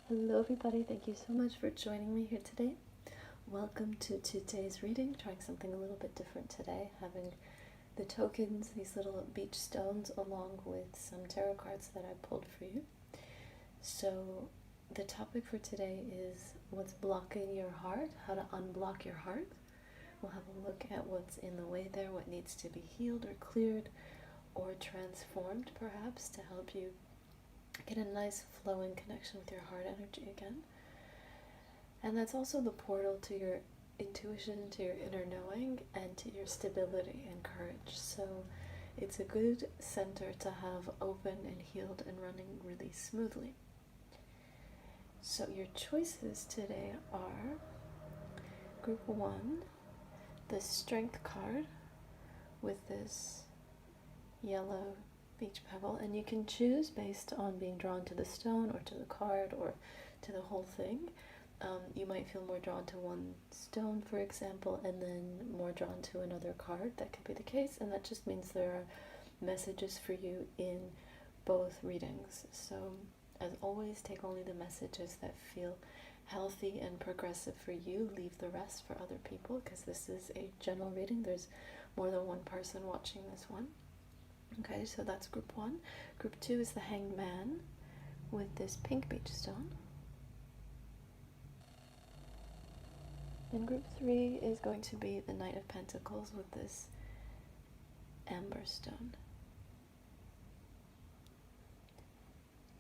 Hello everybody, thank you so much for joining me here today. Welcome to today's reading, trying something a little bit different today, having the tokens, these little beach stones, along with some tarot cards that I pulled for you. So the topic for today is what's blocking your heart, how to unblock your heart. We'll have a look at what's in the way there, what needs to be healed or cleared or transformed perhaps to help you get a nice flowing connection with your heart energy again. And that's also the portal to your intuition, to your inner knowing, and to your stability and courage. So it's a good center to have open and healed and running really smoothly. So your choices today are Group 1, the Strength card with this yellow beach pebble, and you can choose based on being drawn to the stone or to the card or to the whole thing. You might feel more drawn to one stone, for example, and then more drawn to another card. That could be the case, and that just means there are messages for you in both readings. So as always, take only the messages that feel healthy and progressive for you. Leave the rest for other people, because this is a general reading. There's more than one person watching this one. Okay, so that's Group 1. Group 2 is the Hanged Man with this pink beach stone. And Group 3 is going to be the Knight of Pentacles with this amber stone.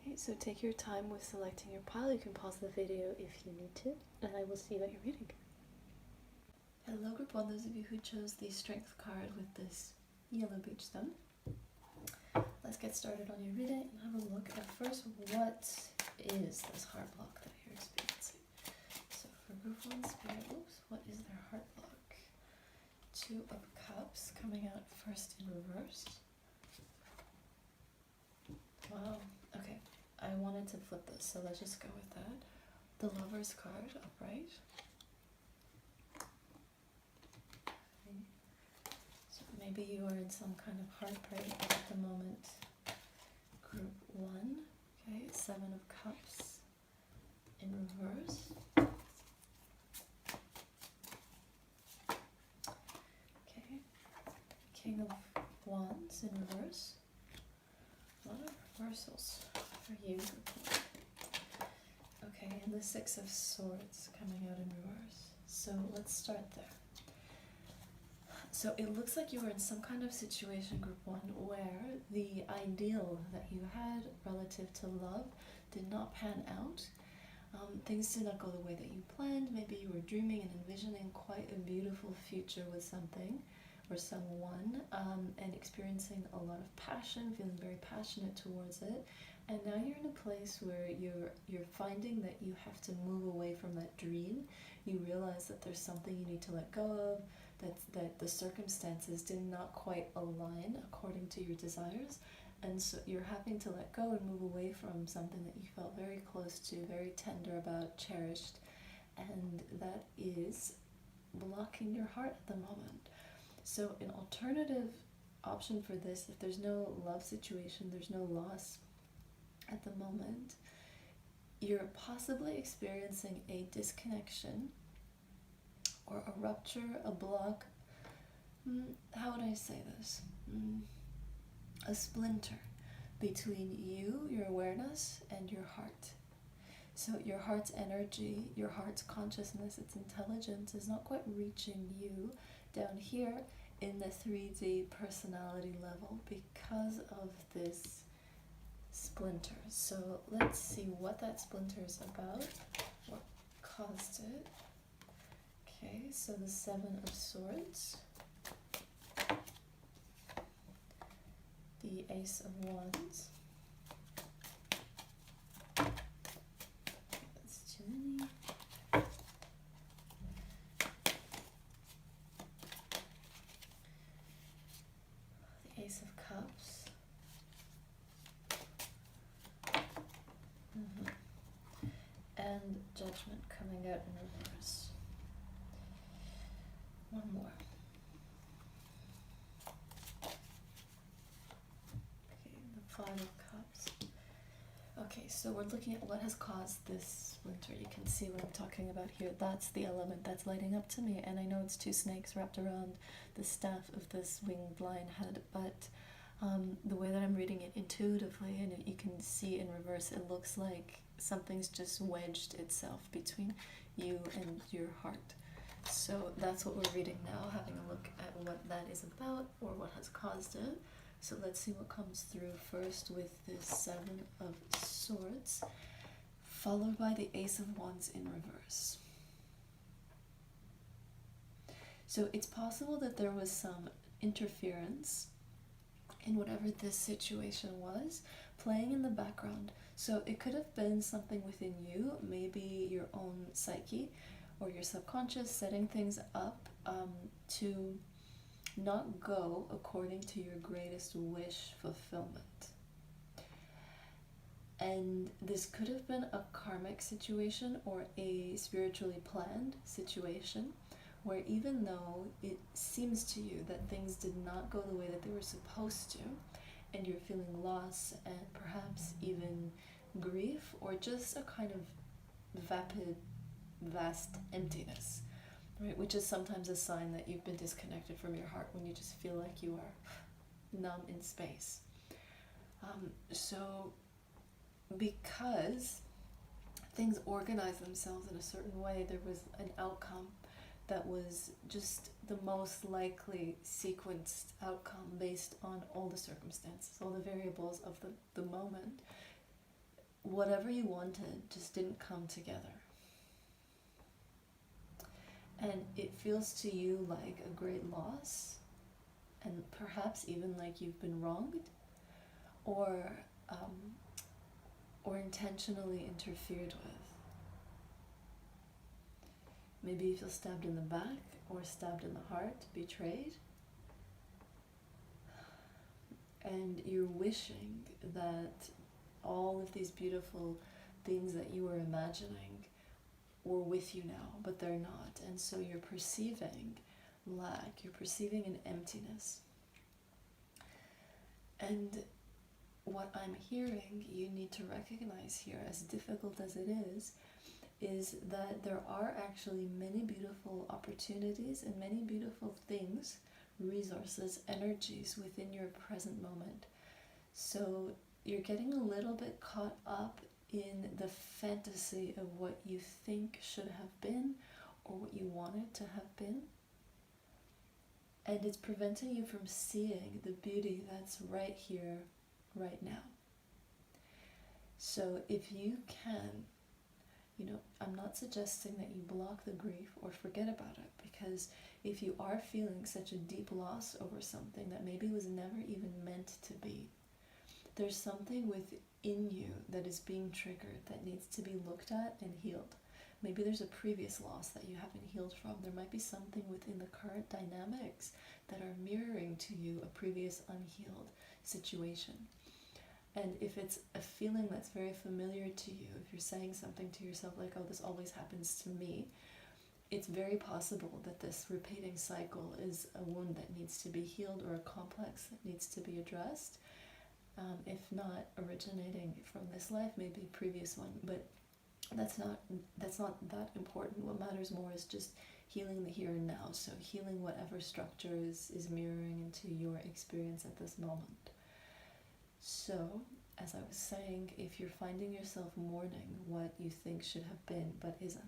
Okay, so take your time with selecting your pile. You can pause the video if you need to, and I will see you at your reading. Hello Group 1, those of you who chose the Strength card with this yellow beach stone. Let's get started on your reading and have a look at first what is this heart block that you're experiencing. So for Group 1 Spirit, what is their heart block? 2 of Cups coming out first in reverse. Wow, okay, I wanted to flip this, so let's just go with that. The Lover's card upright. Okay. So maybe you are in some kind of heartbreak at the moment. Group 1, okay, 7 of Cups in reverse. Okay, King of Wands in reverse. A lot of reversals for you, Group 1. Okay, and the 6 of Swords coming out in reverse. So let's start there. So it looks like you were in some kind of situation, Group 1, where the ideal that you had relative to love did not pan out. Things did not go the way that you planned. Maybe you were dreaming and envisioning quite a beautiful future with something or someone, and experiencing a lot of passion, feeling very passionate towards it. And now you're in a place where you're finding that you have to move away from that dream. You realize that there's something you need to let go of, that the circumstances did not quite align according to your desires, and so you're having to let go and move away from something that you felt very close to, very tender about, cherished, and that is blocking your heart at the moment. So an alternative option for this, if there's no love situation, there's no loss at the moment, you're possibly experiencing a disconnection or a rupture, a block. How would I say this? A splinter between you, your awareness, and your heart. So your heart's energy, your heart's consciousness, its intelligence is not quite reaching you down here in the 3D personality level because of this splinter. So let's see what that splinter is about, what caused it. Okay, so the 7 of Swords, the Ace of Wands. That's too many. The Ace of Cups. And Judgment coming out in reverse. One more. Okay, the 5 of Cups. Okay, so So we're looking at what has caused this splinter. You can see what I'm talking about here. That's the element that's lighting up to me, and I know it's two snakes wrapped around the staff of this winged lion head, but the way that I'm reading it intuitively, and you can see in reverse, it looks like something's just wedged itself between you and your heart. So that's what we're reading now, having a look at what that is about or what has caused it. So let's see what comes through first with this Seven of Swords, followed by the Ace of Wands in reverse. So it's possible that there was some interference in whatever this situation was, playing in the background. So it could have been something within you, maybe your own psyche or your subconscious setting things up to not go according to your greatest wish fulfillment. And this could have been a karmic situation or a spiritually planned situation where even though it seems to you that things did not go the way that they were supposed to, and you're feeling loss and perhaps even grief or just a kind of vapid, vast emptiness, right? Which is sometimes a sign that you've been disconnected from your heart, when you just feel like you are numb in space. So because things organize themselves in a certain way, there was an outcome that was just the most likely sequenced outcome based on all the circumstances, all the variables of the moment. Whatever you wanted just didn't come together. And it feels to you like a great loss, and perhaps even like you've been wronged, or intentionally interfered with. Maybe you feel stabbed in the back, or stabbed in the heart, betrayed. And you're wishing that all of these beautiful things that you were imagining were with you now, but they're not. And so you're perceiving lack, you're perceiving an emptiness. And what I'm hearing you need to recognize here, as difficult as it is that there are actually many beautiful opportunities and many beautiful things, resources, energies within your present moment. So you're getting a little bit caught up in the fantasy of what you think should have been or what you wanted to have been. And it's preventing you from seeing the beauty that's right here, right now. So if you can, I'm not suggesting that you block the grief or forget about it, because if you are feeling such a deep loss over something that maybe was never even meant to be, there's something within you that is being triggered that needs to be looked at and healed. Maybe there's a previous loss that you haven't healed from. There might be something within the current dynamics that are mirroring to you a previous unhealed situation. And if it's a feeling that's very familiar to you, if you're saying something to yourself like, oh, this always happens to me, it's very possible that this repeating cycle is a wound that needs to be healed, or a complex that needs to be addressed. If not originating from this life, maybe a previous one, but that's not that important. What matters more is just healing the here and now. So healing whatever structure is mirroring into your experience at this moment. So, as I was saying, if you're finding yourself mourning what you think should have been but isn't,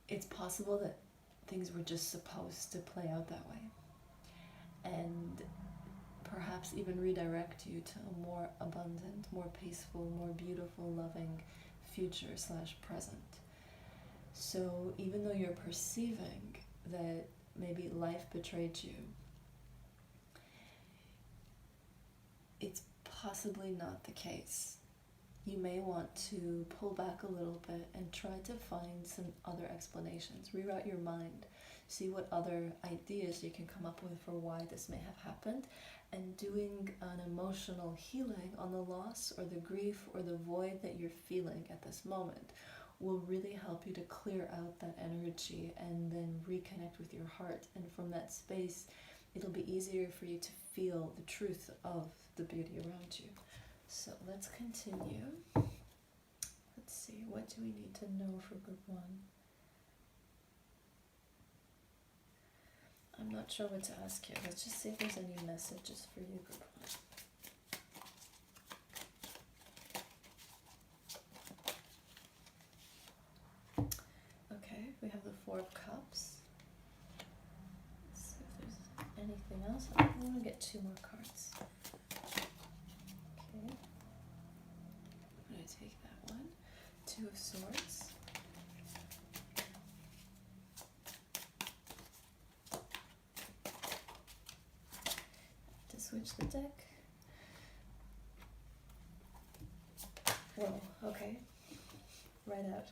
it's possible that things were just supposed to play out that way, and perhaps even redirect you to a more abundant, more peaceful, more beautiful, loving future/present. So even though you're perceiving that maybe life betrayed you, it's possibly not the case. You may want to pull back a little bit and try to find some other explanations. Reroute your mind. See what other ideas you can come up with for why this may have happened. And doing an emotional healing on the loss or the grief or the void that you're feeling at this moment will really help you to clear out that energy and then reconnect with your heart. And from that space, it'll be easier for you to feel the truth of the beauty around you. So let's continue. Let's see, what do we need to know for group 1? I'm not sure what to ask here. Let's just see if there's any messages for you, group 1. Okay, we have the Four of Cups. Let's see if there's anything else. I want to get 2 more cards. Okay. I'm going to take that one. 2 of Swords. Switch the deck. Whoa, okay. Right out.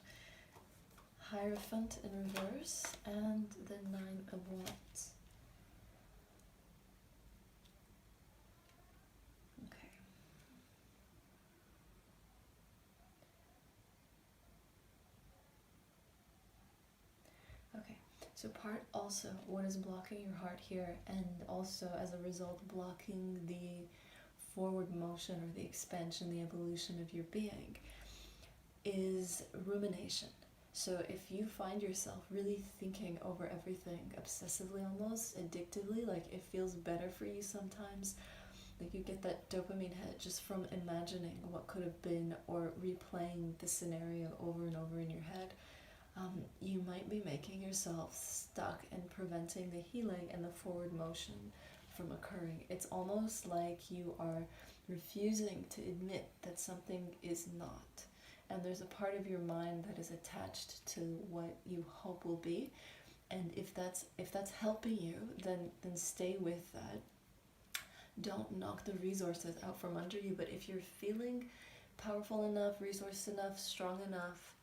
Hierophant in reverse and the 9 of Wands. Okay. Okay. So part also what is blocking your heart here, and also as a result blocking the forward motion or the expansion, the evolution of your being, is rumination. So if you find yourself really thinking over everything obsessively, almost addictively, like it feels better for you sometimes, like you get that dopamine hit just from imagining what could have been or replaying the scenario over and over in your head, you might be making yourself stuck and preventing the healing and the forward motion from occurring. It's almost like you are refusing to admit that something is not. And there's a part of your mind that is attached to what you hope will be. And if that's helping you, then stay with that. Don't knock the resources out from under you. But if you're feeling powerful enough, resourced enough, strong enough,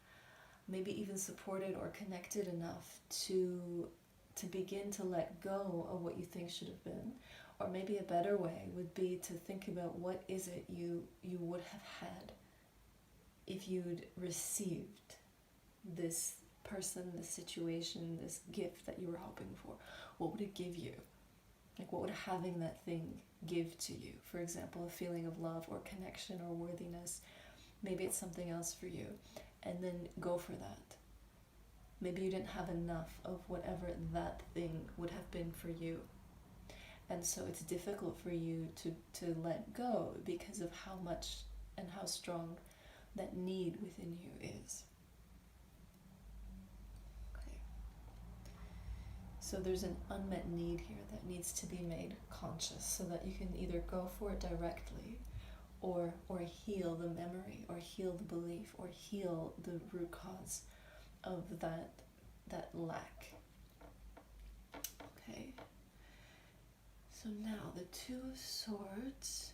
maybe even supported or connected enough to begin to let go of what you think should have been, or maybe a better way would be to think about what is it you would have had if you'd received this person, this situation, this gift that you were hoping for. What would it give you? Like, what would having that thing give to you? For example, a feeling of love or connection or worthiness. Maybe it's something else for you. And then go for that. Maybe you didn't have enough of whatever that thing would have been for you. And so it's difficult for you to let go because of how much and how strong that need within you is. Okay. So there's an unmet need here that needs to be made conscious so that you can either go for it directly or heal the memory, or heal the belief, or heal the root cause of that lack. Okay. So now the 2 of Swords.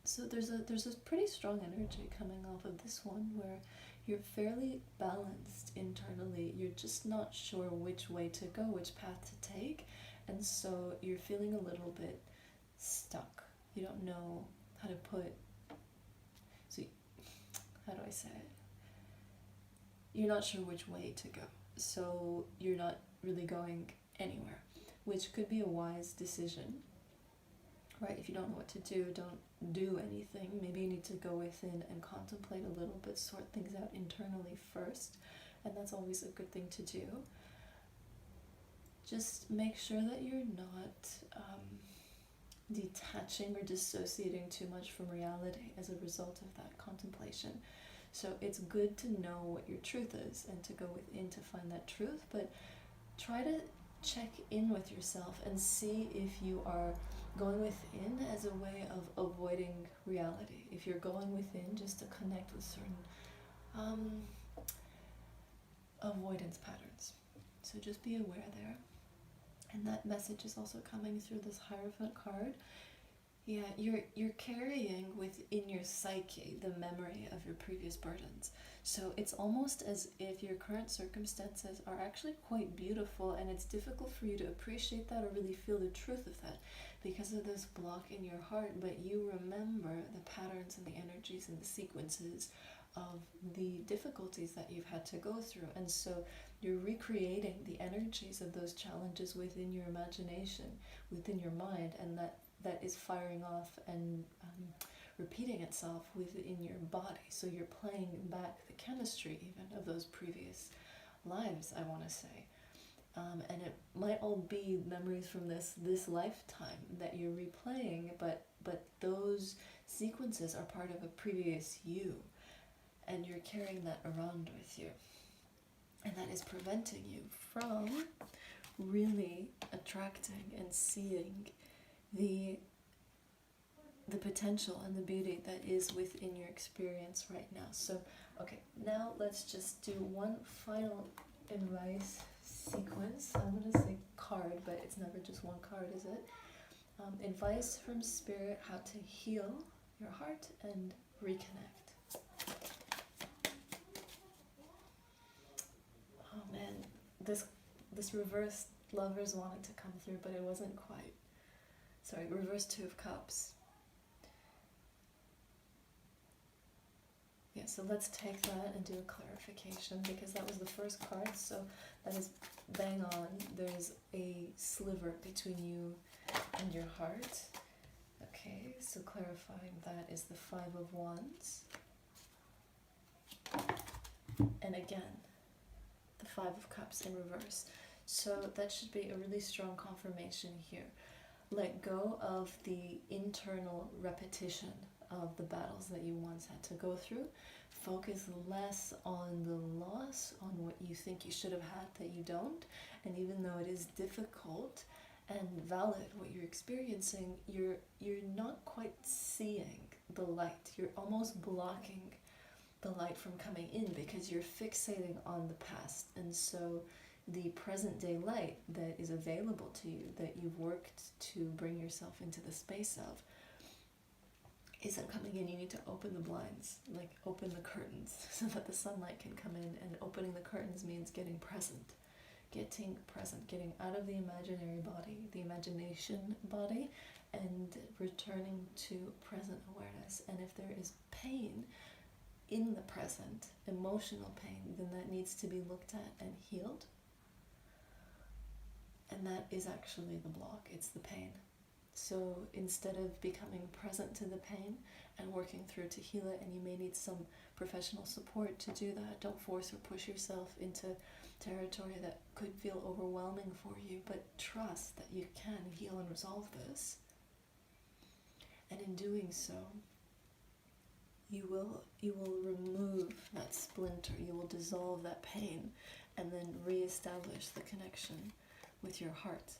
So there's a pretty strong energy coming off of this one where you're fairly balanced internally. You're just not sure which way to go, which path to take, and so you're feeling a little bit stuck. You don't know how to put. So how do I say it? You're not sure which way to go, so you're not really going anywhere, which could be a wise decision, right? If you don't know what to do, don't do anything. Maybe you need to go within and contemplate a little bit, sort things out internally first, and that's always a good thing to do. Just make sure that you're not detaching or dissociating too much from reality as a result of that contemplation. So it's good to know what your truth is and to go within to find that truth, but try to check in with yourself and see if you are going within as a way of avoiding reality. If you're going within just to connect with certain avoidance patterns. So just be aware there. And that message is also coming through this Hierophant card. Yeah, you're carrying within your psyche the memory of your previous burdens. So it's almost as if your current circumstances are actually quite beautiful, and it's difficult for you to appreciate that or really feel the truth of that because of this block in your heart, but you remember the patterns and the energies and the sequences of the difficulties that you've had to go through. And so you're recreating the energies of those challenges within your imagination, within your mind, and that is firing off and repeating itself within your body. So you're playing back the chemistry even of those previous lives, I want to say. And it might all be memories from this lifetime that you're replaying, but those sequences are part of a previous you, and you're carrying that around with you. And that is preventing you from really attracting and seeing the potential and the beauty that is within your experience right now. So, okay, now let's just do one final advice sequence. I'm going to say card, but it's never just one card, is it? Advice from Spirit, how to heal your heart and reconnect. Oh man, this reversed Lovers wanted to come through, but it wasn't quite. Sorry, reverse Two of Cups. Yeah, so let's take that and do a clarification, because that was the first card, so that is bang on. There's a sliver between you and your heart. Okay, so clarifying that is the Five of Wands. And again, the Five of Cups in reverse. So that should be a really strong confirmation here. Let go of the internal repetition of the battles that you once had to go through. Focus less on the loss, on what you think you should have had that you don't. And even though it is difficult and valid what you're experiencing, you're not quite seeing the light. You're almost blocking the light from coming in because you're fixating on the past. And so the present day light that is available to you, that you've worked to bring yourself into the space of, isn't coming in. You need to open the blinds, like open the curtains so that the sunlight can come in. And opening the curtains means getting present, getting out of the imaginary body, the imagination body, and returning to present awareness. And if there is pain in the present, emotional pain, then that needs to be looked at and healed. And that is actually the block, it's the pain. So instead of becoming present to the pain and working through to heal it, and you may need some professional support to do that, don't force or push yourself into territory that could feel overwhelming for you, but trust that you can heal and resolve this. And in doing so, you will remove that splinter, you will dissolve that pain, and then reestablish the connection with your heart.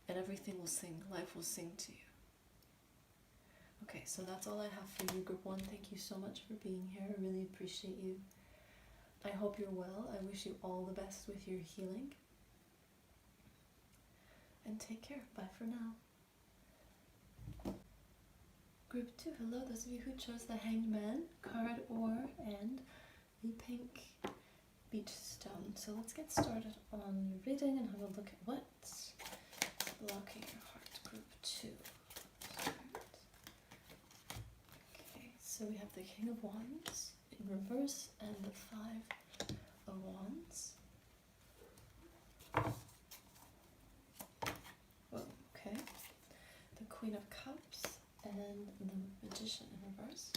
And everything will sing, life will sing to you. Okay, so that's all I have for you, Group 1. Thank you so much for being here. I really appreciate you. I hope you're well. I wish you all the best with your healing. And take care. Bye for now. Group 2, hello, those of you who chose the Hanged Man card and the pink beach stone. So let's get started on your reading and have a look at what's blocking your heart. Group 2. Okay, so we have the King of Wands in reverse and the Five of Wands. Whoa, okay. The Queen of Cups and the Magician in reverse.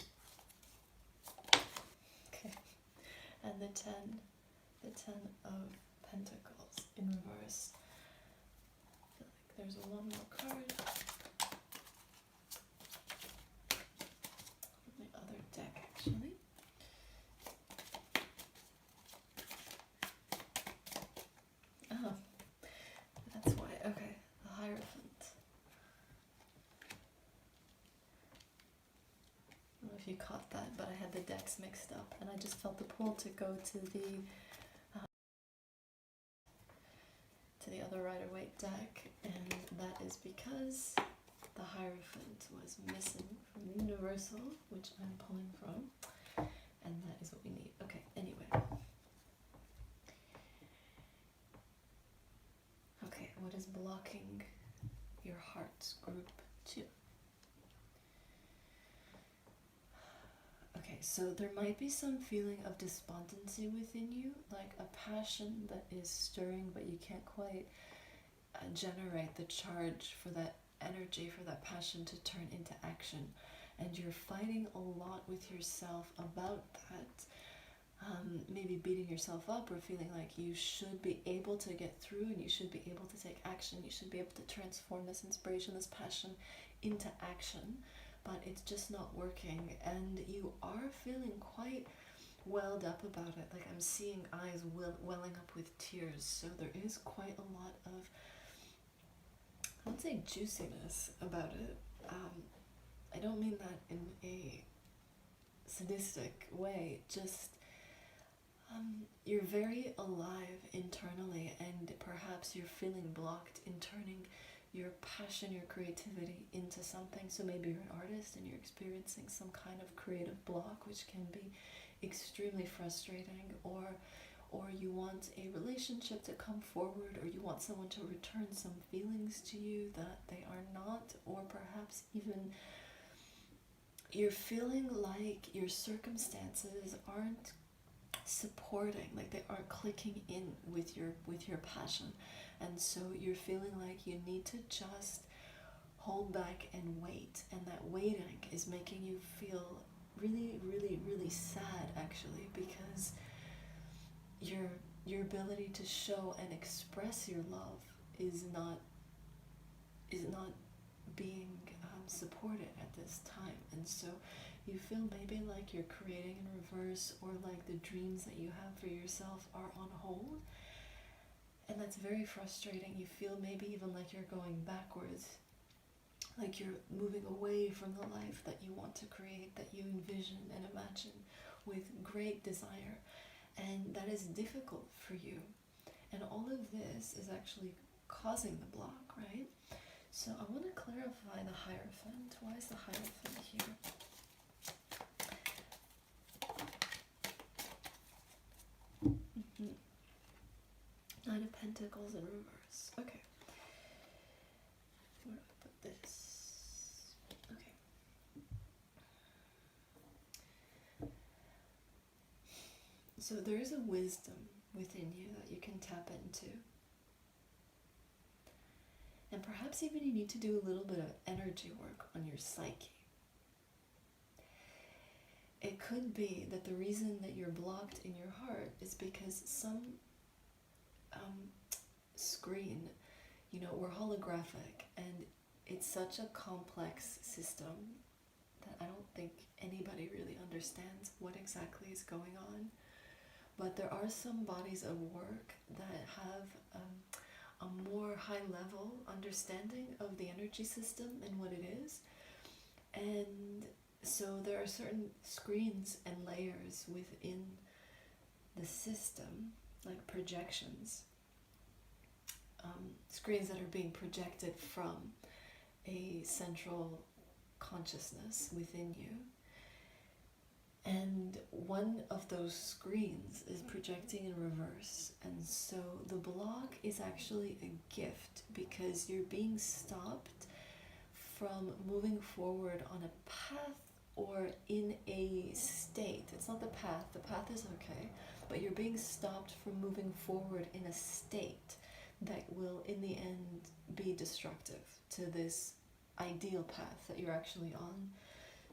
Okay. And the Ten of Pentacles in reverse. I feel like there's one more card on the other deck, actually. Oh, that's why. Okay, the Hierophant. I don't know if you caught that, but I had the decks mixed up, and I just felt the pull to go to the other Rider-Waite deck, and that is because the Hierophant was missing from the Universal, which I'm pulling from, and that is what we need. Okay, anyway. Okay, what is blocking your heart, Group 2? Okay, so there might be some feeling of despondency within you, like a passion that is stirring, but you can't quite generate the charge for that energy, for that passion to turn into action. and you're fighting a lot with yourself about that. Maybe beating yourself up or feeling like you should be able to get through and you should be able to take action, you should be able to transform this inspiration, this passion into action, but it's just not working, and you are feeling quite welled up about it. Like I'm seeing eyes welling up with tears, so there is quite a lot of, I would say, juiciness about it. I don't mean that in a sadistic way, just you're very alive internally, and perhaps you're feeling blocked in turning your passion, your creativity into something. So maybe you're an artist and you're experiencing some kind of creative block, which can be extremely frustrating, or you want a relationship to come forward, or you want someone to return some feelings to you that they are not, or perhaps even you're feeling like your circumstances aren't supporting, like they aren't clicking in with your passion, and so you're feeling like you need to just hold back and wait, and that waiting is making you feel really, really, really sad, actually, because your ability to show and express your love is not being supported at this time. And so you feel maybe like you're creating in reverse, or like the dreams that you have for yourself are on hold, and that's very frustrating. You feel maybe even like you're going backwards, like you're moving away from the life that you want to create, that you envision and imagine with great desire, and that is difficult for you. And all of this is actually causing the block, right? So I want to clarify the Hierophant. Why is the Hierophant here? Nine of Pentacles in reverse. Okay. Where do I put this? Okay. So there is a wisdom within you that you can tap into. And perhaps even you need to do a little bit of energy work on your psyche. It could be that the reason that you're blocked in your heart is because some screen, we're holographic, and it's such a complex system that I don't think anybody really understands what exactly is going on. But there are some bodies of work that have a more high-level understanding of the energy system and what it is. And so there are certain screens and layers within the system, like projections, screens that are being projected from a central consciousness within you. And one of those screens is projecting in reverse. And so the block is actually a gift, because you're being stopped from moving forward on a path or in a state. It's not the path is okay, but you're being stopped from moving forward in a state that will in the end be destructive to this ideal path that you're actually on.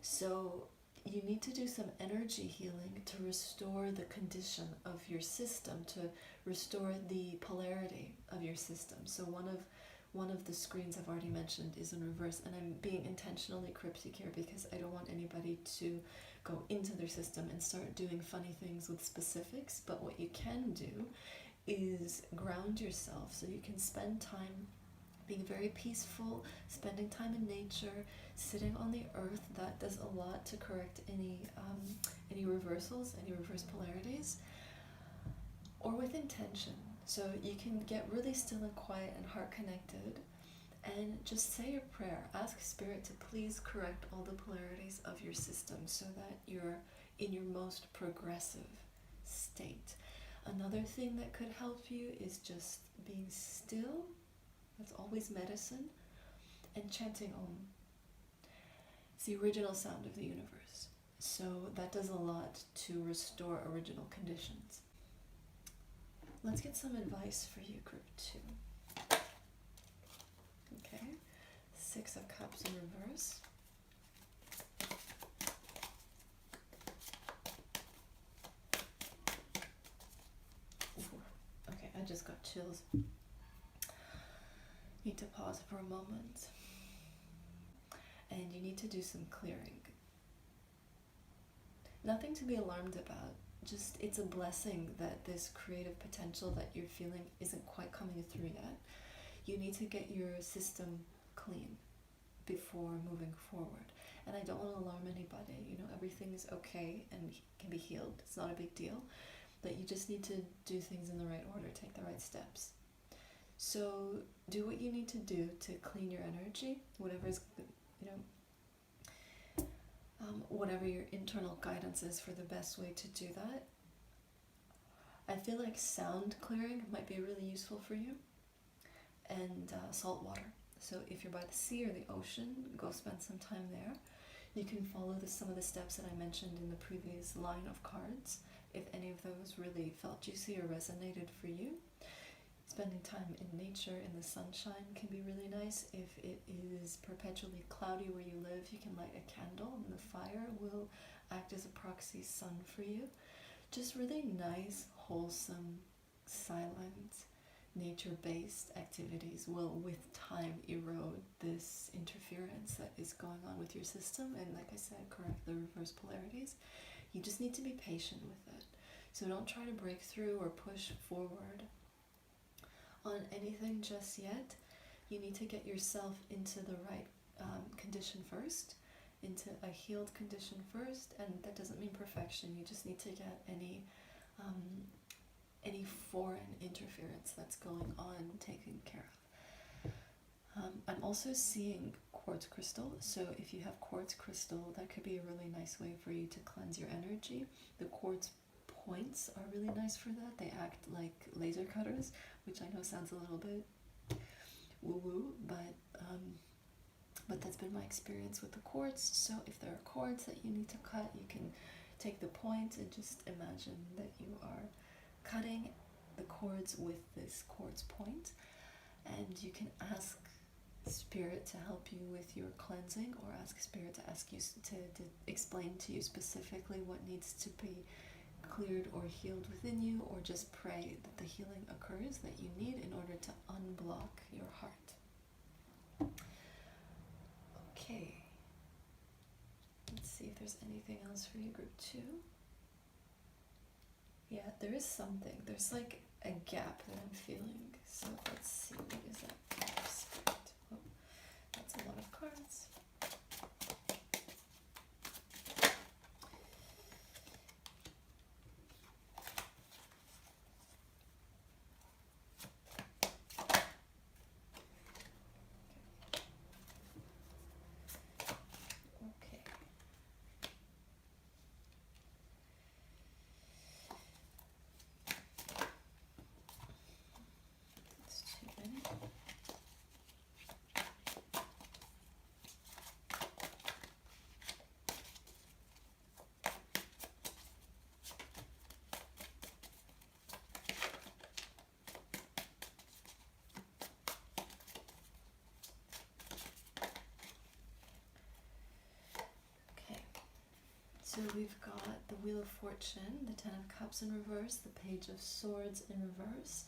So you need to do some energy healing to restore the condition of your system, to restore the polarity of your system. So one of the screens I've already mentioned is in reverse, and I'm being intentionally cryptic here because I don't want anybody to go into their system and start doing funny things with specifics. But what you can do is ground yourself, so you can spend time being very peaceful, spending time in nature, sitting on the earth. That does a lot to correct any reversals, any reverse polarities, or with intention. So you can get really still and quiet and heart connected, and just say a prayer. Ask Spirit to please correct all the polarities of your system so that you're in your most progressive state. Another thing that could help you is just being still. That's always medicine. And chanting Om. It's the original sound of the universe. So that does a lot to restore original conditions. Let's get some advice for you, group 2. Okay. 6 of Cups in reverse. just got chills. Need to pause for a moment. And you need to do some clearing. Nothing to be alarmed about. Just, it's a blessing that this creative potential that you're feeling isn't quite coming through yet. You need to get your system clean before moving forward. And I don't want to alarm anybody. You know, everything is okay and can be healed. It's not a big deal. But you just need to do things in the right order, take the right steps. So do what you need to do to clean your energy, whatever is, you know, whatever your internal guidance is for the best way to do that. I feel like sound clearing might be really useful for you, and salt water. So if you're by the sea or the ocean, go spend some time there. You can follow some of the steps that I mentioned in the previous line of cards, if any of those really felt juicy or resonated for you. Spending time in nature, in the sunshine, can be really nice. If it is perpetually cloudy where you live, you can light a candle and the fire will act as a proxy sun for you. Just really nice, wholesome, silent, nature-based activities will, with time, erode this interference that is going on with your system and, like I said, correct the reverse polarities. You just need to be patient with it. So don't try to break through or push forward on anything just yet. You need to get yourself into the right condition first, into a healed condition first, and that doesn't mean perfection. You just need to get any foreign interference that's going on taken care of. I'm also seeing quartz crystal, so if you have quartz crystal, that could be a really nice way for you to cleanse your energy. The quartz points are really nice for that. They act like laser cutters, which I know sounds a little bit woo-woo, but that's been my experience with the quartz. So if there are cords that you need to cut, you can take the point and just imagine that you are cutting the cords with this quartz point, and you can ask Spirit to help you with your cleansing, or ask Spirit to ask you to explain to you specifically what needs to be cleared or healed within you, or just pray that the healing occurs that you need in order to unblock your heart. Okay, let's see if there's anything else for you, group 2. Yeah, there is something. There's like a gap that I'm feeling. So let's see, what is that gap, Spirit? Oh, that's a lot of cards. So we've got the Wheel of Fortune, the Ten of Cups in reverse, the Page of Swords in reverse,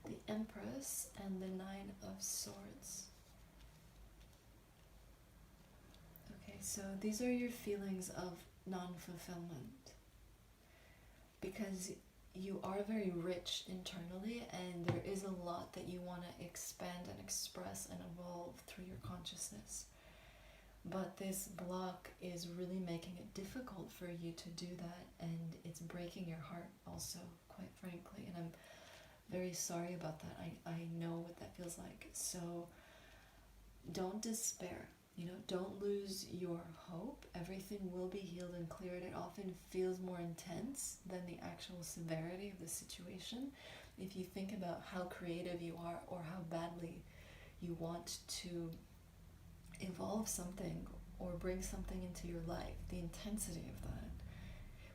the Empress, and the Nine of Swords. Okay, so these are your feelings of non-fulfillment, because you are very rich internally, and there is a lot that you want to expand and express and evolve through your consciousness. But this block is really making it difficult for you to do that, and it's breaking your heart also, quite frankly, and I'm very sorry about that. I know what that feels like. So don't despair, don't lose your hope. Everything will be healed and cleared. It often feels more intense than the actual severity of the situation. If you think about how creative you are, or how badly you want to evolve something or bring something into your life, the intensity of that,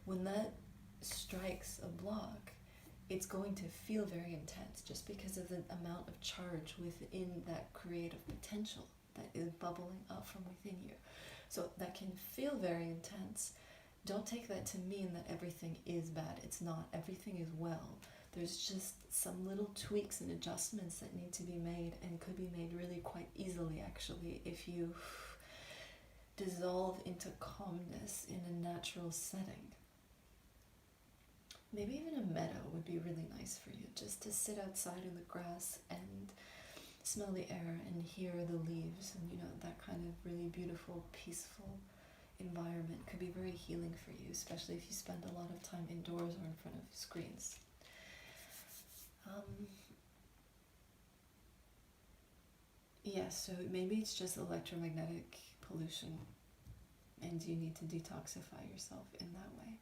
when that strikes a block, it's going to feel very intense, just because of the amount of charge within that creative potential that is bubbling up from within you. So that can feel very intense. Don't take that to mean that everything is bad. It's not. Everything is well. There's just some little tweaks and adjustments that need to be made, and could be made really quite easily actually if you dissolve into calmness in a natural setting. Maybe even a meadow would be really nice for you, just to sit outside in the grass and smell the air and hear the leaves, and that kind of really beautiful, peaceful environment could be very healing for you, especially if you spend a lot of time indoors or in front of screens. So maybe it's just electromagnetic pollution and you need to detoxify yourself in that way.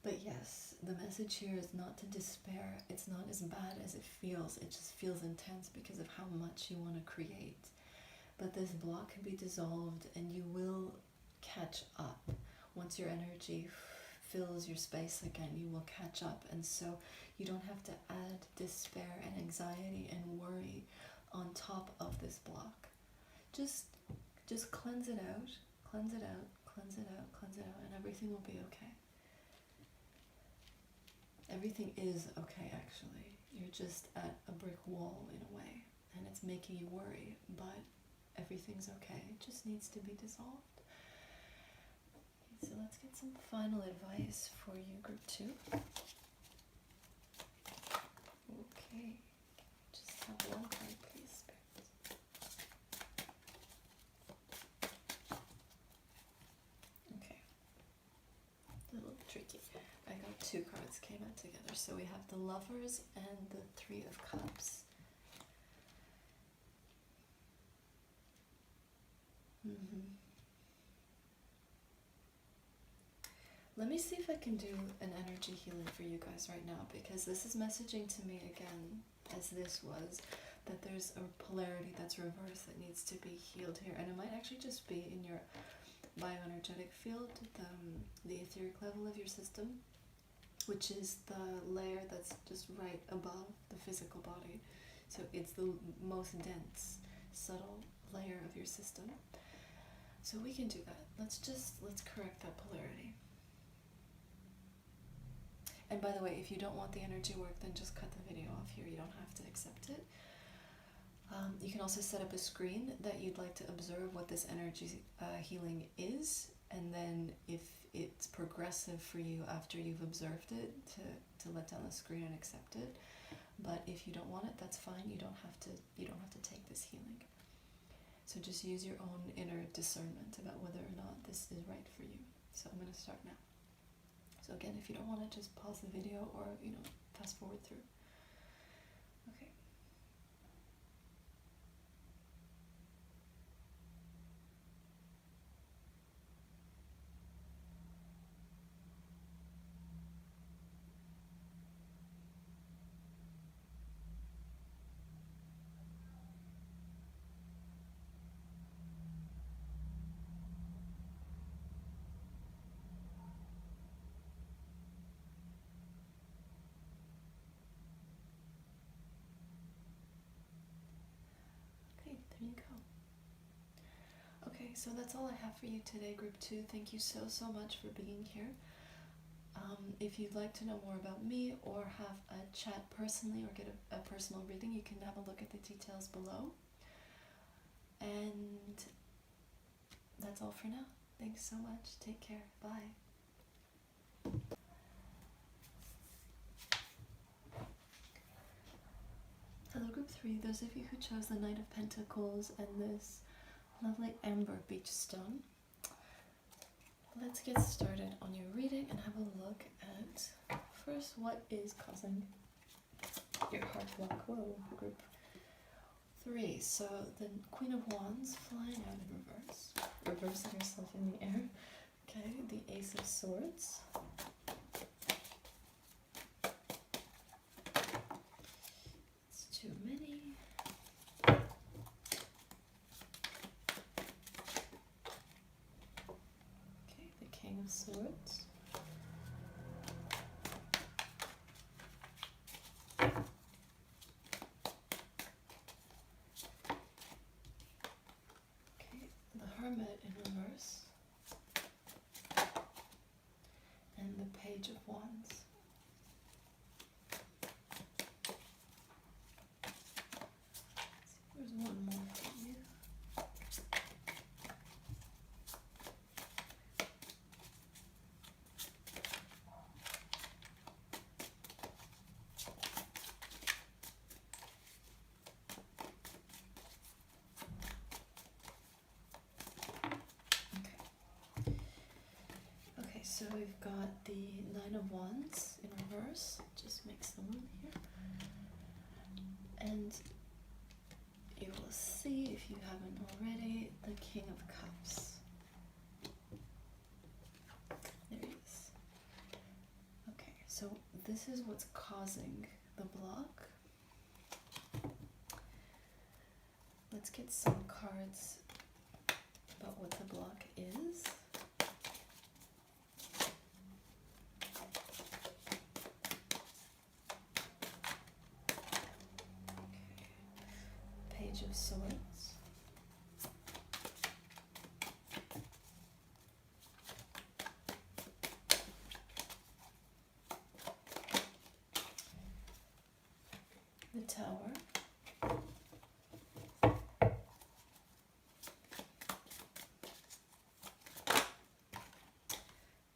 But yes, the message here is not to despair. It's not as bad as it feels. It just feels intense because of how much you want to create. But this block can be dissolved and you will catch up. Once your energy fills your space again, you will catch up. And so you don't have to add despair and anxiety and worry on top of this block. Just cleanse it out, cleanse it out, cleanse it out, cleanse it out, and everything will be okay. Everything is okay, actually. You're just at a brick wall in a way, and it's making you worry, but everything's okay. It just needs to be dissolved. Okay, so let's get some final advice for you, group 2. Okay, just have one card, please, Spirit. Okay, a little tricky. I got 2 cards came out together. So we have the Lovers and the 3 of Cups. Let me see if I can do an energy healing for you guys right now, because this is messaging to me again, as this was, that there's a polarity that's reversed that needs to be healed here. And it might actually just be in your bioenergetic field, the etheric level of your system, which is the layer that's just right above the physical body. So it's the most dense, subtle layer of your system. So we can do that. Let's correct that polarity. And by the way, if you don't want the energy work, then just cut the video off here. You don't have to accept it. You can also set up a screen that you'd like to observe what this energy healing is, and then if it's progressive for you after you've observed it, to let down the screen and accept it. But if you don't want it, that's fine. You don't have to take this healing. So just use your own inner discernment about whether or not this is right for you. So I'm going to start now. So again, if you don't want to, just pause the video or fast forward through. Okay. There you go. Okay, so that's all I have for you today, group 2. Thank you so much for being here. If you'd like to know more about me or have a chat personally or get a personal reading, you can have a look at the details below. And that's all for now. Thanks so much. Take care. Bye. Hello, group 3. Those of you who chose the Knight of Pentacles and this lovely amber beach stone. Let's get started on your reading and have a look at first what is causing your heart block. Whoa, group 3. So the Queen of Wands flying out in reverse, reversing yourself in the air. Okay, the Ace of Swords. It's too many. King of Swords. Okay, the Hermit in reverse. And the Page of Wands. we've got the Nine of Wands in reverse. Just make some room here. And you will see, if you haven't already, the King of Cups. There he is. Okay, so this is what's causing the block. Let's get some cards about what the block is. Page of Swords. The Tower.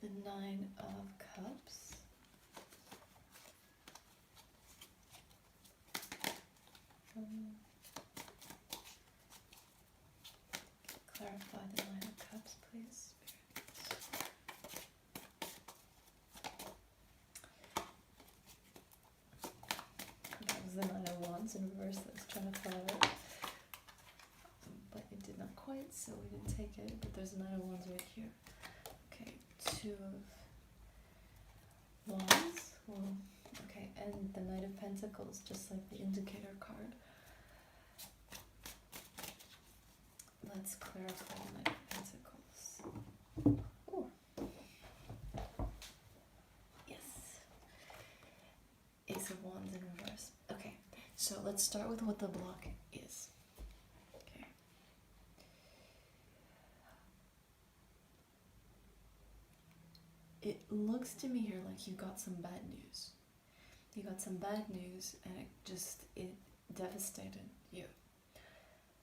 The Nine of Cups. Clarify the Nine of Cups, please. That was the Nine of Wands in reverse that was trying to follow it. But it did not quite, so we didn't take it. But there's a Nine of Wands right here. Okay, Two of Wands. Well, okay, and the Knight of Pentacles, just like the indicator card. Let's clarify the Knight of Pentacles. Ooh. Yes. Ace of Wands in reverse. Okay, so let's start with what the block is. Okay. It looks to me here like you got some bad news. You got some bad news and it devastated you.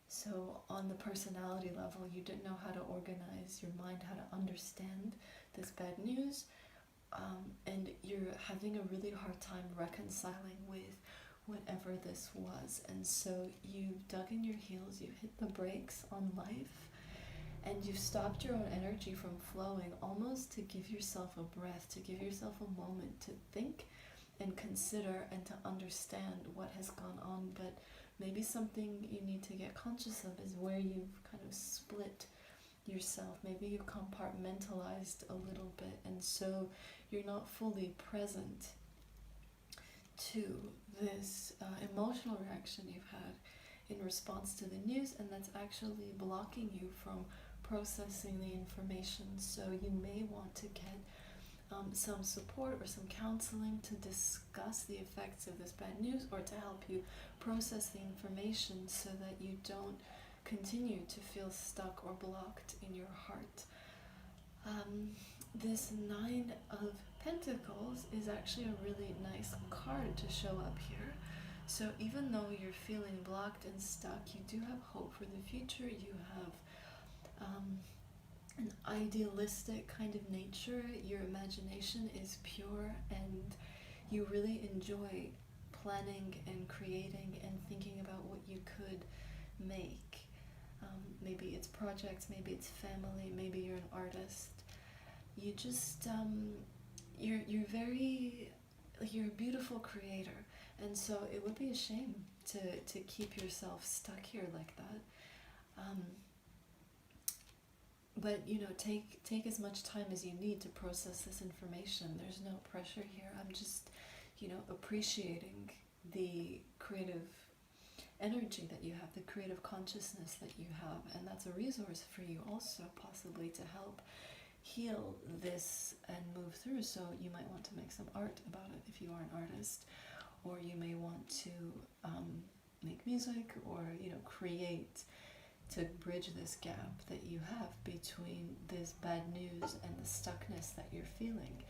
So on the personality level, you didn't know how to organize your mind, how to understand this bad news, and you're having a really hard time reconciling with whatever this was. And so you've dug in your heels, you've hit the brakes on life, and you've stopped your own energy from flowing, almost to give yourself a breath, to give yourself a moment to think and consider and to understand what has gone on. But maybe something you need to get conscious of is where you've kind of split yourself. Maybe you compartmentalized a little bit, and so you're not fully present to this emotional reaction you've had in response to the news, and that's actually blocking you from processing the information. So you may want to get some support or some counseling to discuss the effects of this bad news, or to help you process the information so that you don't continue to feel stuck or blocked in your heart. This Nine of Pentacles is actually a really nice card to show up here. So even though you're feeling blocked and stuck, you do have hope for the future. You have an idealistic kind of nature. Your imagination is pure, and you really enjoy planning and creating and thinking about what you could make. Maybe it's projects, maybe it's family, maybe you're an artist. You just you're a beautiful creator, and so it would be a shame to keep yourself stuck here like that. But take as much time as you need to process this information. There's no pressure here. I'm just appreciating the creative energy that you have, the creative consciousness that you have, and that's a resource for you also, possibly to help heal this and move through. So you might want to make some art about it if you are an artist, or you may want to make music, or create to bridge this gap that you have between this bad news and the stuckness that you're feeling.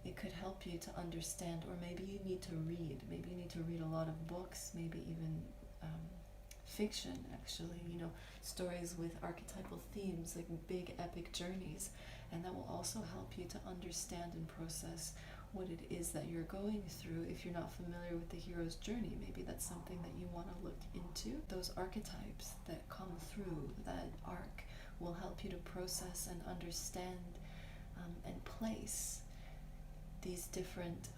It could help you to understand, or maybe you need to read. Maybe you need to read a lot of books, maybe even fiction, actually, stories with archetypal themes, like big epic journeys, and that will also help you to understand and process what it is that you're going through. If you're not familiar with the hero's journey, maybe that's something that you want to look into. Those archetypes that come through that arc will help you to process and understand and place these different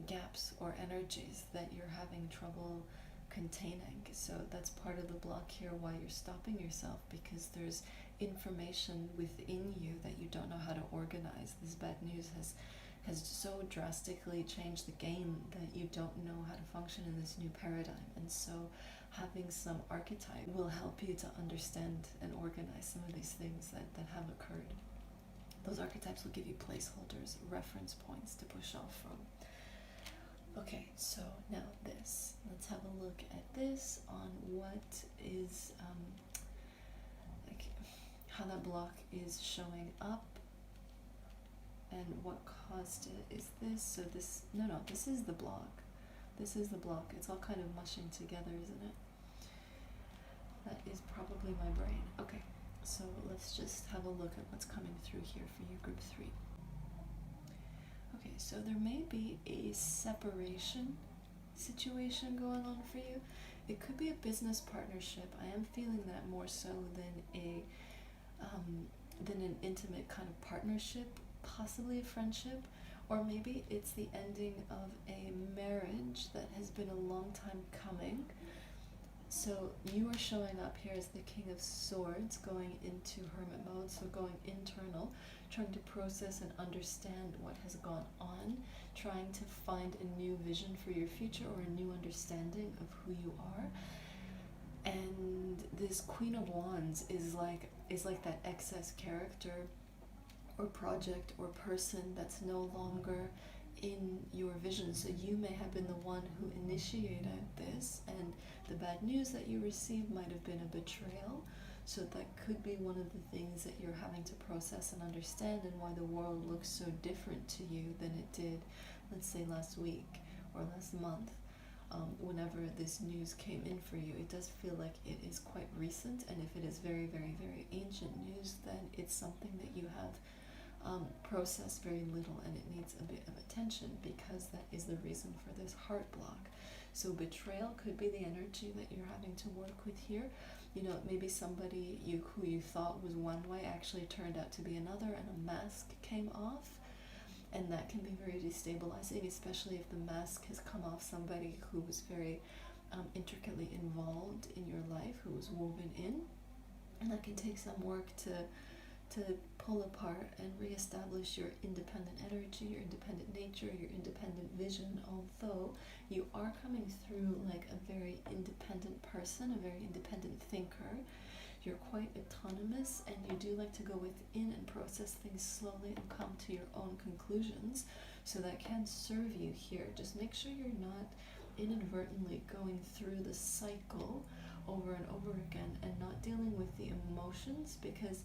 gaps or energies that you're having trouble containing. So that's part of the block here, why you're stopping yourself, because there's information within you that you don't know how to organize. This bad news has so drastically changed the game that you don't know how to function in this new paradigm. And so having some archetype will help you to understand and organize some of these things that have occurred. Those archetypes will give you placeholders, reference points to push off from. Okay, so now this. Let's have a look at this on what is, like how that block is showing up and what caused it. Is this, so this, no, this is the block. This is the block. It's all kind of mushing together, isn't it? That is probably my brain. Okay, so let's just have a look at what's coming through here for you, group 3. Okay, so there may be a separation situation going on for you. It could be a business partnership. I am feeling that more so than an intimate kind of partnership, possibly a friendship, or maybe it's the ending of a marriage that has been a long time coming. So you are showing up here as the King of Swords, going into hermit mode, so going internal, trying to process and understand what has gone on, trying to find a new vision for your future or a new understanding of who you are. And this Queen of Wands is like that excess character or project or person that's no longer in your vision. So you may have been the one who initiated this, and the bad news that you received might have been a betrayal. So that could be one of the things that you're having to process and understand, and why the world looks so different to you than it did, let's say, last week or last month. Whenever this news came in for you, it does feel like it is quite recent, and if it is very, very, very ancient news, then it's something that you have processed very little, and it needs a bit of attention, because that is the reason for this heart block. So betrayal could be the energy that you're having to work with here. You know, maybe somebody who you thought was one way actually turned out to be another, and a mask came off. And that can be very destabilizing, especially if the mask has come off somebody who was very intricately involved in your life, who was woven in. And that can take some work to pull apart and reestablish your independent energy, your independent nature, your independent vision, although you are coming through like a very independent person, a very independent thinker. You're quite autonomous, and you do like to go within and process things slowly and come to your own conclusions. So that can serve you here. Just make sure you're not inadvertently going through the cycle over and over again and not dealing with the emotions, because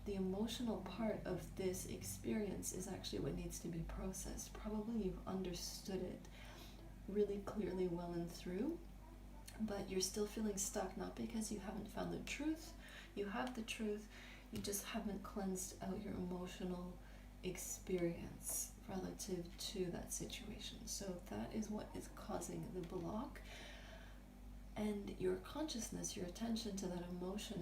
the emotional part of this experience is actually what needs to be processed. Probably you've understood it really clearly well and through, but you're still feeling stuck, not because you haven't found the truth. You have the truth, you just haven't cleansed out your emotional experience relative to that situation. So that is what is causing the block. And your consciousness, your attention to that emotion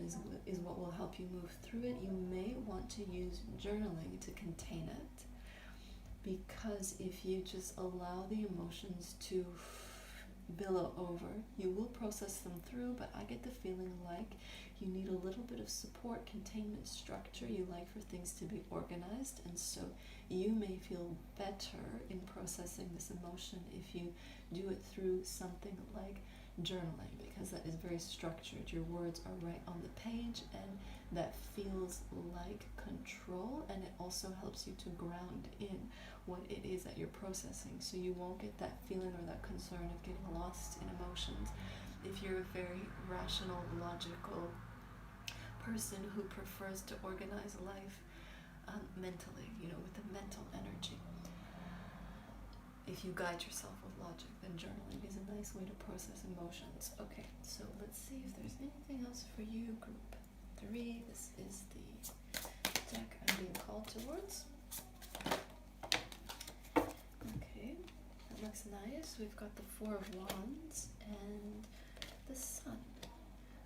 is what will help you move through it. You may want to use journaling to contain it, because if you just allow the emotions to billow over, you will process them through, but I get the feeling like you need a little bit of support, containment, structure. You like for things to be organized, and so you may feel better in processing this emotion if you do it through something like journaling, because that is very structured. Your words are right on the page, and that feels like control, and it also helps you to ground in what it is that you're processing, so you won't get that feeling or that concern of getting lost in emotions. If you're a very rational, logical person who prefers to organize life mentally, with the mental energy, if you guide yourself with logic, then journaling is a nice way to process emotions. Okay, so let's see if there's anything else for you, group 3. This is the deck I'm being called towards. Okay, that looks nice. We've got the 4 of Wands and the Sun.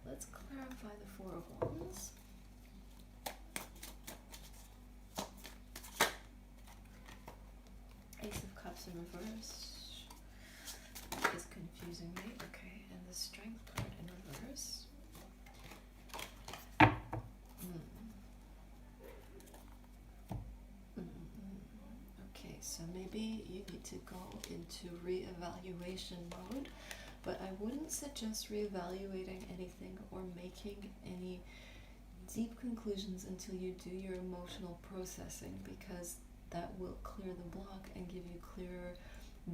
Let's clarify the 4 of Wands. in reverse is confusing me. Okay, and the Strength card in reverse. Okay, so maybe you need to go into reevaluation mode, but I wouldn't suggest reevaluating anything or making any deep conclusions until you do your emotional processing, because that will clear the block and give you clearer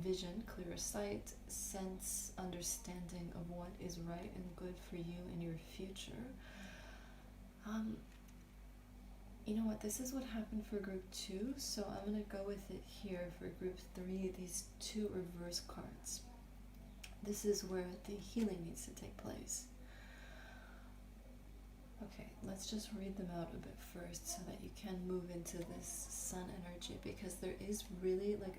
vision, clearer sight, sense, understanding of what is right and good for you in your future. You know what, this is what happened for group 2, so I'm going to go with it here for group 3, these 2 reverse cards. This is where the healing needs to take place. Okay, let's just read them out a bit first so that you can move into this sun energy, because there is really like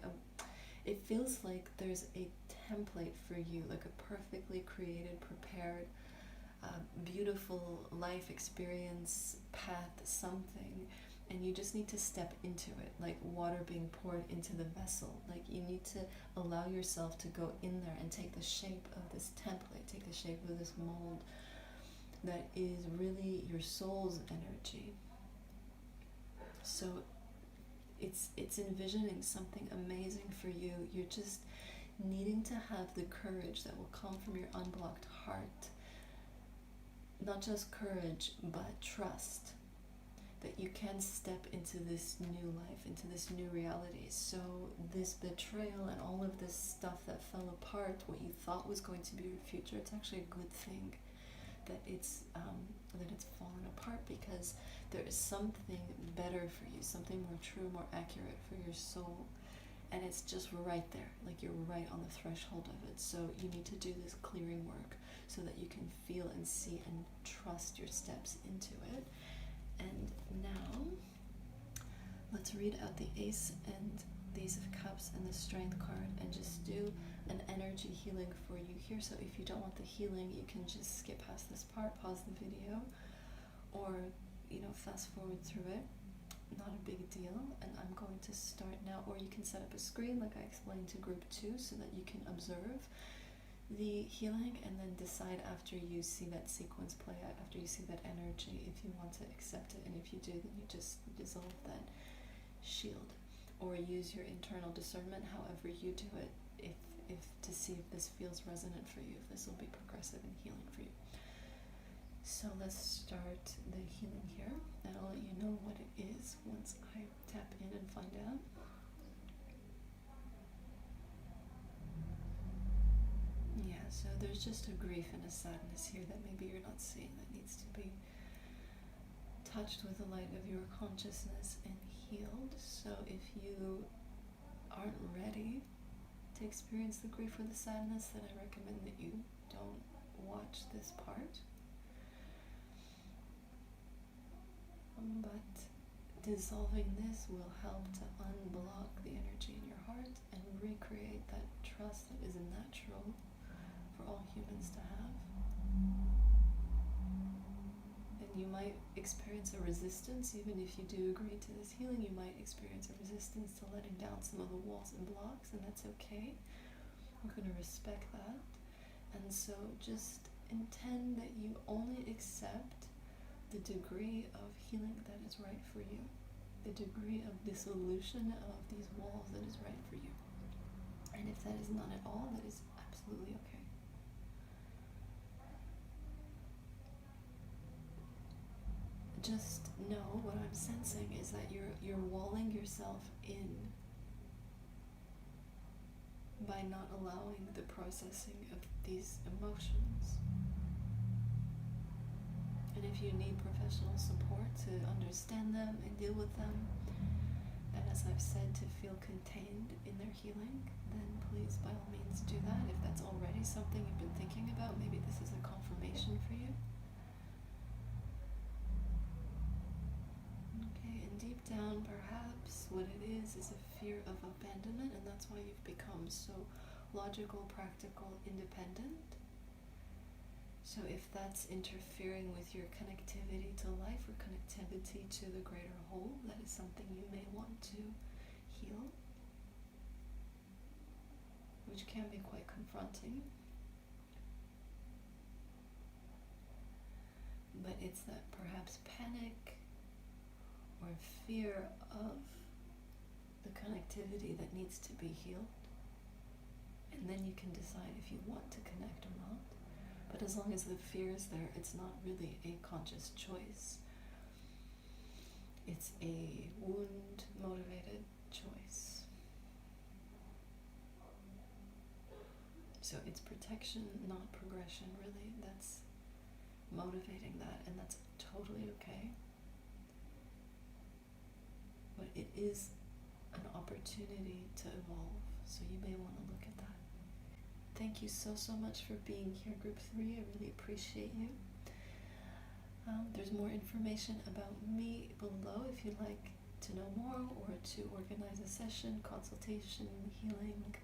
it feels like there's a template for you, like a perfectly created, prepared, beautiful life experience, path, something, and you just need to step into it, like water being poured into the vessel. Like you need to allow yourself to go in there and take the shape of this template, take the shape of this mold that is really your soul's energy. So it's envisioning something amazing for you. You're just needing to have the courage that will come from your unblocked heart. Not just courage, but trust that you can step into this new life, into this new reality. So this betrayal and all of this stuff that fell apart, what you thought was going to be your future, it's actually a good thing that it's fallen apart, because there is something better for you, something more true, more accurate for your soul, and it's just right there, like you're right on the threshold of it. So you need to do this clearing work so that you can feel and see and trust your steps into it. And now let's read out the Ace and the Ace of Cups and the Strength card and just do an energy healing for you here. So if you don't want the healing, you can just skip past this part, pause the video, or fast forward through it. Not a big deal. And I'm going to start now, or you can set up a screen like I explained to group 2 so that you can observe the healing and then decide after you see that sequence play out, after you see that energy, if you want to accept it, and if you do, then you just dissolve that shield, or use your internal discernment, however you do it, if to see if this feels resonant for you, if this will be progressive and healing for you. So let's start the healing here, and I'll let you know what it is once I tap in and find out. Yeah, so there's just a grief and a sadness here that maybe you're not seeing, that needs to be touched with the light of your consciousness and healed. So if you aren't ready to experience the grief or the sadness, then I recommend that you don't watch this part. But dissolving this will help to unblock the energy in your heart and recreate that trust that is natural for all humans to have. And you might experience a resistance, even if you do agree to this healing, you might experience a resistance to letting down some of the walls and blocks, and that's okay. We're going to respect that. And so just intend that you only accept the degree of healing that is right for you, the degree of dissolution of these walls that is right for you. And if that is none at all, that is absolutely okay. Just know what I'm sensing is that you're walling yourself in by not allowing the processing of these emotions. And if you need professional support to understand them and deal with them, and as I've said, to feel contained in their healing, then please, by all means, do that. If that's already something you've been thinking about, maybe this is a confirmation for you. Okay, and deep down, perhaps, what it is a fear of abandonment, and that's why you've become so logical, practical, independent. So if that's interfering with your connectivity to life or connectivity to the greater whole, that is something you may want to heal. which can be quite confronting. But it's that perhaps panic or fear of the connectivity that needs to be healed. And then you can decide if you want to connect or not. But as long as the fear is there, it's not really a conscious choice. It's a wound-motivated choice. So it's protection, not progression, really. That's motivating that, and that's totally okay. But it is an opportunity to evolve, so you may want to look at that. Thank you so much for being here, Group 3. I really appreciate you. There's more information about me below if you'd like to know more or to organize a session, consultation, healing,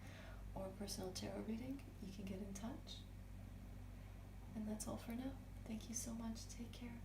or personal tarot reading. You can get in touch. And that's all for now. Thank you so much. Take care.